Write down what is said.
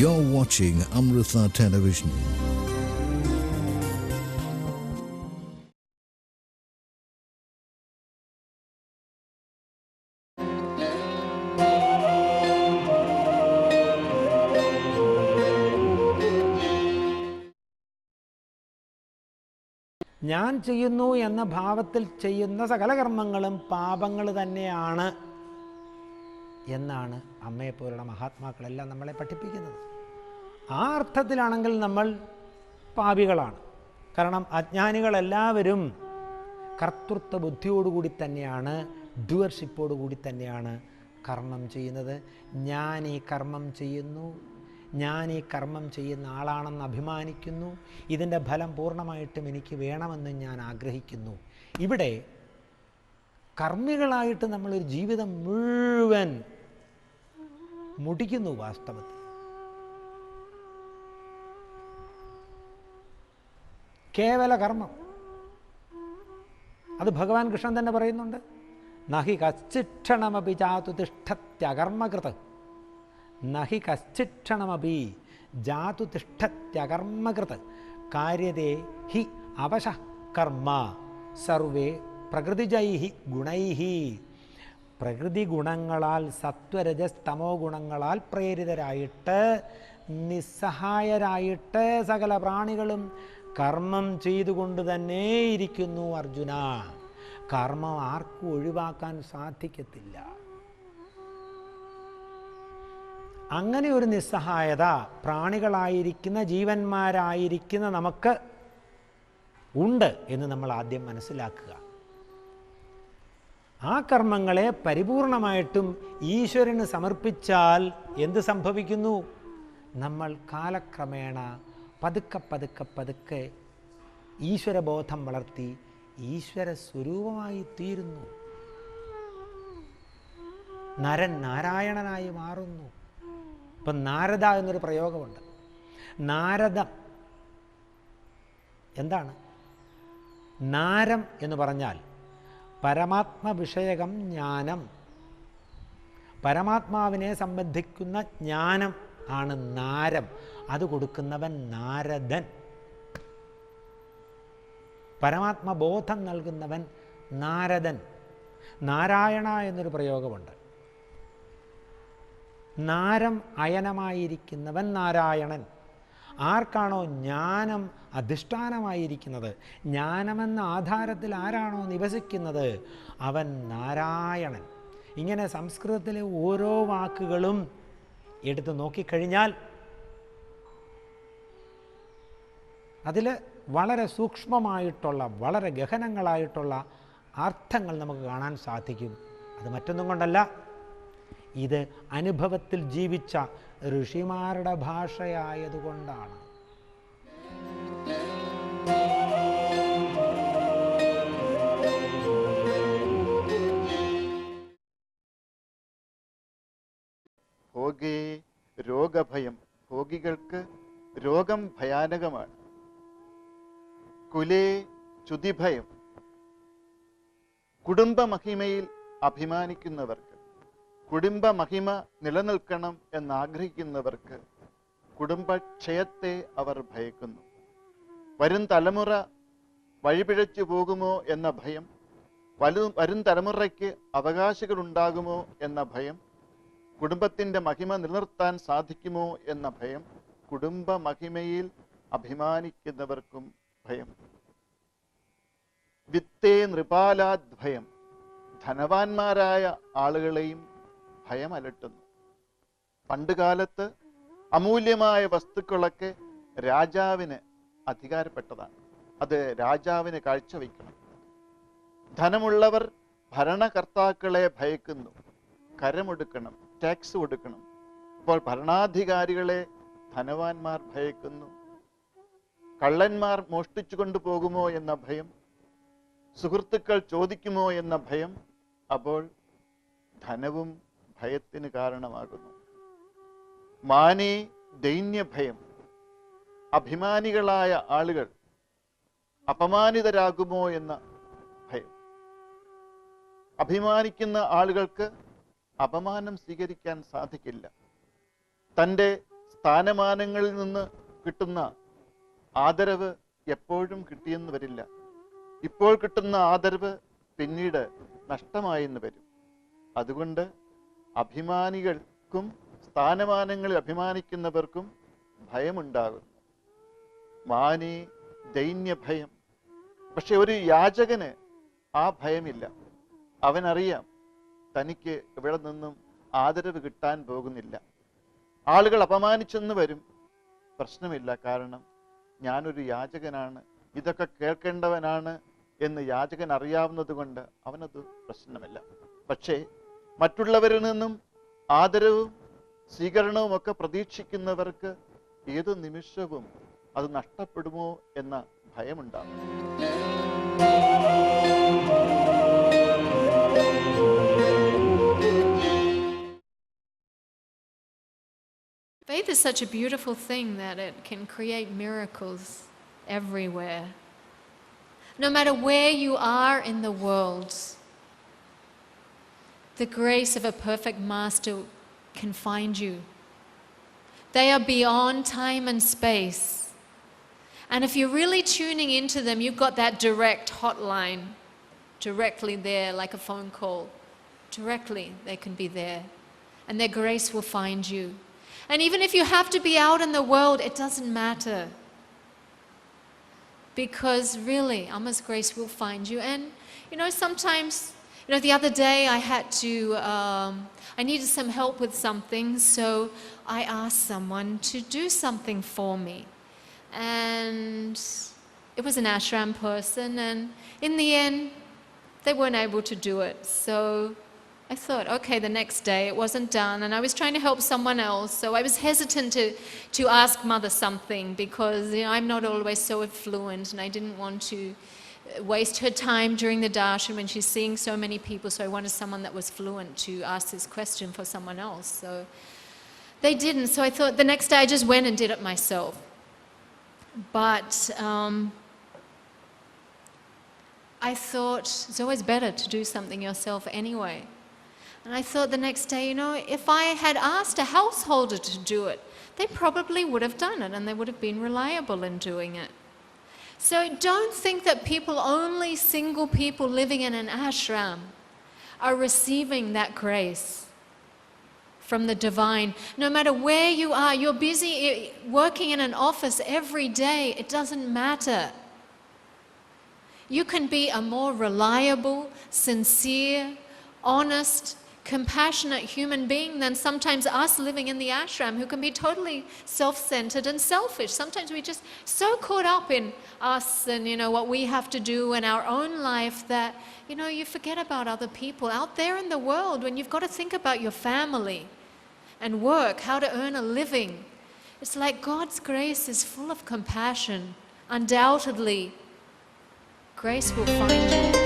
You're watching Amrita Television. ഞാൻ ചെയ്യുന്നു എന്ന ഭാവത്തിൽ ചെയ്യുന്ന സകല കർമ്മങ്ങളും പാപങ്ങൾ തന്നെയാണ് എന്നാണ് അമ്മയെപ്പോലുള്ള മഹാത്മാക്കളെല്ലാം നമ്മളെ പഠിപ്പിക്കുന്നത്. ആ അർത്ഥത്തിലാണെങ്കിൽ നമ്മൾ പാപികളാണ്. കാരണം അജ്ഞാനികളെല്ലാവരും കർത്തൃത്വ ബുദ്ധിയോടുകൂടി തന്നെയാണ്, ഡ്യുവർഷിപ്പോടുകൂടി തന്നെയാണ് കർമ്മം ചെയ്യുന്നത്. ഞാൻ ഈ കർമ്മം ചെയ്യുന്നു, ഞാൻ ഈ കർമ്മം ചെയ്യുന്ന ആളാണെന്ന് അഭിമാനിക്കുന്നു, ഇതിൻ്റെ ഫലം പൂർണ്ണമായിട്ടും എനിക്ക് വേണമെന്ന് ഞാൻ ആഗ്രഹിക്കുന്നു. ഇവിടെ കർമ്മികളായിട്ട് നമ്മളൊരു ജീവിതം മുഴുവൻ മുടിക്കുന്നു. വാസ്തവത്തിൽ കേവല കർമ്മം അത് ഭഗവാൻ കൃഷ്ണൻ തന്നെ പറയുന്നുണ്ട്. നഹി കശ്ചിക്ഷണമപി ജാതു തിഷ്ഠത്യകർമ്മകൃത്, നഹി കശ്ചിക്ഷണമപി ജാതു തിഷ്ഠത്യകർമ്മകൃത് കാര്യതേ ഹി അവശഃ കർമ്മ സർവേ പ്രകൃതിജൈഹി ഗുണൈഹി. പ്രകൃതി ഗുണങ്ങളാൽ, സത്വരജസ് തമോ ഗുണങ്ങളാൽ പ്രേരിതരായിട്ട് നിസ്സഹായരായിട്ട് സകല പ്രാണികളും കർമ്മം ചെയ്തുകൊണ്ട് തന്നെ ഇരിക്കുന്നു. അർജുന, കർമ്മം ആർക്കും ഒഴിവാക്കാൻ സാധിക്കത്തില്ല. അങ്ങനെ ഒരു നിസ്സഹായത പ്രാണികളായിരിക്കുന്ന ജീവന്മാരായിരിക്കുന്ന നമുക്ക് ഉണ്ട് എന്ന് നമ്മൾ ആദ്യം മനസ്സിലാക്കുക. ആ കർമ്മങ്ങളെ പരിപൂർണമായിട്ടും ഈശ്വരന് സമർപ്പിച്ചാൽ എന്ത് സംഭവിക്കുന്നു? നമ്മൾ കാലക്രമേണ പതുക്കെ പതുക്കെ പതുക്കെ ഈശ്വരബോധം വളർത്തി ഈശ്വര സ്വരൂപമായി തീരുന്നു. നരൻ നാരായണനായി മാറുന്നു. ഇപ്പം നാരദ എന്നൊരു പ്രയോഗമുണ്ട്. നാരദം എന്താണ്? നാരം എന്ന് പറഞ്ഞാൽ പരമാത്മ വിഷയകം ജ്ഞാനം, പരമാത്മാവിനെ സംബന്ധിക്കുന്ന ജ്ഞാനം ആണ് നാരം. അത് കൊടുക്കുന്നവൻ നാരദൻ. പരമാത്മബോധം നൽകുന്നവൻ നാരദൻ. നാരായണ എന്നൊരു പ്രയോഗമുണ്ട്. നാരം അയനമായിരിക്കുന്നവൻ നാരായണൻ. ആർക്കാണോ ജ്ഞാനം അധിഷ്ഠാനമായിരിക്കുന്നത്, ജ്ഞാനമെന്ന ആധാരത്തിൽ ആരാണോ നിവസിക്കുന്നത്, അവൻ നാരായണൻ. ഇങ്ങനെ സംസ്കൃതത്തിലെ ഓരോ വാക്കുകളും എടുത്ത് നോക്കിക്കഴിഞ്ഞാൽ അതിൽ വളരെ സൂക്ഷ്മമായിട്ടുള്ള, വളരെ ഗഹനങ്ങളായിട്ടുള്ള അർത്ഥങ്ങൾ നമുക്ക് കാണാൻ സാധിക്കും. അത് മറ്റൊന്നും കൊണ്ടല്ല, ഇത് അനുഭവത്തിൽ ജീവിച്ച ഋഷിമാരുടെ ഭാഷയായതുകൊണ്ടാണ്. ഭോഗേ രോഗഭയം. ഭോഗികൾക്ക് രോഗം ഭയാനകമാണ്. കുലേ ചുതിഭയം. കുടുംബമഹിമയിൽ അഭിമാനിക്കുന്നവർക്ക്, കുടുംബമഹിമ നിലനിൽക്കണം എന്നാഗ്രഹിക്കുന്നവർക്ക് കുടുംബക്ഷയത്തെ അവർ ഭയക്കുന്നു. വരും തലമുറ വഴിപിഴച്ചു പോകുമോ എന്ന ഭയം, വരും തലമുറയ്ക്ക് അവകാശികളുണ്ടാകുമോ എന്ന ഭയം, കുടുംബത്തിൻ്റെ മഹിമ നിലനിർത്താൻ സാധിക്കുമോ എന്ന ഭയം, കുടുംബമഹിമയിൽ അഭിമാനിക്കുന്നവർക്കും ഭയം. വിത്തേ നൃപാലാദ് ഭയം. ധനവാന്മാരായ ആളുകളെയും ഭയം അലട്ടുന്നു. പണ്ടുകാലത്ത് അമൂല്യമായ വസ്തുക്കളൊക്കെ രാജാവിന് അധികാരപ്പെട്ടതാണ്. അത് രാജാവിന് കാഴ്ചവെക്കണം. ധനമുള്ളവർ ഭരണകർത്താക്കളെ ഭയക്കുന്നു. കരമൊടുക്കണം, ടാക്സ് കൊടുക്കണം. ഇപ്പോൾ ഭരണാധികാരികളെ ധനവാന്മാർ ഭയക്കുന്നു. കള്ളന്മാർ മോഷ്ടിച്ചു കൊണ്ടുപോകുമോ എന്ന ഭയം, സുഹൃത്തുക്കൾ ചോദിക്കുമോ എന്ന ഭയം. അപ്പോൾ ധനവും ഭയത്തിന് കാരണമാകുന്നു. മാനേ ദൈന്യഭയം. അഭിമാനികളായ ആളുകൾ അപമാനിതരാകുമോ എന്ന ഭയം. അഭിമാനിക്കുന്ന ആളുകൾക്ക് അപമാനം സ്വീകരിക്കാൻ സാധിക്കില്ല. തൻ്റെ സ്ഥാനമാനങ്ങളിൽ നിന്ന് കിട്ടുന്ന ആദരവ് എപ്പോഴും കിട്ടിയെന്ന് വരില്ല. ഇപ്പോൾ കിട്ടുന്ന ആദരവ് പിന്നീട് നഷ്ടമായെന്ന് വരും. അതുകൊണ്ട് അഭിമാനികൾക്കും സ്ഥാനമാനങ്ങളിൽ അഭിമാനിക്കുന്നവർക്കും ഭയമുണ്ടാകുന്നു. മാനി ദൈന്യ ഭയം. പക്ഷെ ഒരു യാചകന് ആ ഭയമില്ല. അവനറിയാം തനിക്ക് ഇവിടെ നിന്നും ആദരവ് കിട്ടാൻ പോകുന്നില്ല. ആളുകൾ അപമാനിച്ചെന്ന് വരും, പ്രശ്നമില്ല. കാരണം ഞാനൊരു യാചകനാണ്, ഇതൊക്കെ കേൾക്കേണ്ടവനാണ് എന്ന് യാചകൻ അറിയാവുന്നത് കൊണ്ട് അവനത് പ്രശ്നമല്ല. പക്ഷേ മറ്റുള്ളവരിൽ നിന്നും ആദരവും സ്വീകരണവും ഒക്കെ പ്രതീക്ഷിക്കുന്നവർക്ക് ഏതു നിമിഷവും അത് നഷ്ടപ്പെടുമോ എന്ന ഭയമുണ്ടാകും. Faith is such a beautiful thing that it can create miracles everywhere. No matter where you are in the world, the grace of a perfect master can find you. They are beyond time and space. And if you're really tuning into them, you've got that direct hotline directly there, like a phone call. Directly, they can be there. And their grace will find you. And even if you have to be out in the world, it doesn't matter. Because really, Amma's grace will find you. And, sometimes, the other day I needed some help with something, so I asked someone to do something for me. And it was an ashram person, and in the end, they weren't able to do it. So I thought, okay, the next day it wasn't done, and I was trying to help someone else, so I was hesitant to ask Mother something because I'm not always so fluent, and I didn't want to waste her time during the darshan when she's seeing so many people, so I wanted someone that was fluent to ask this question for someone else. So they didn't, so I thought the next day I just went and did it myself. But I thought it's always better to do something yourself anyway. And I thought the next day, if I had asked a householder to do it, they probably would have done it and they would have been reliable in doing it. So don't think that only single people living in an ashram are receiving that grace from the divine. No matter where you are, you're busy working in an office every day, it doesn't matter. You can be a more reliable, sincere, honest, compassionate human being than sometimes us living in the ashram, who can be totally self-centered and selfish. Sometimes we're just so caught up in us and what we have to do in our own life that you forget about other people out there in the world when you've got to think about your family and work, how to earn a living. It's like God's grace is full of compassion. Undoubtedly, grace will find you.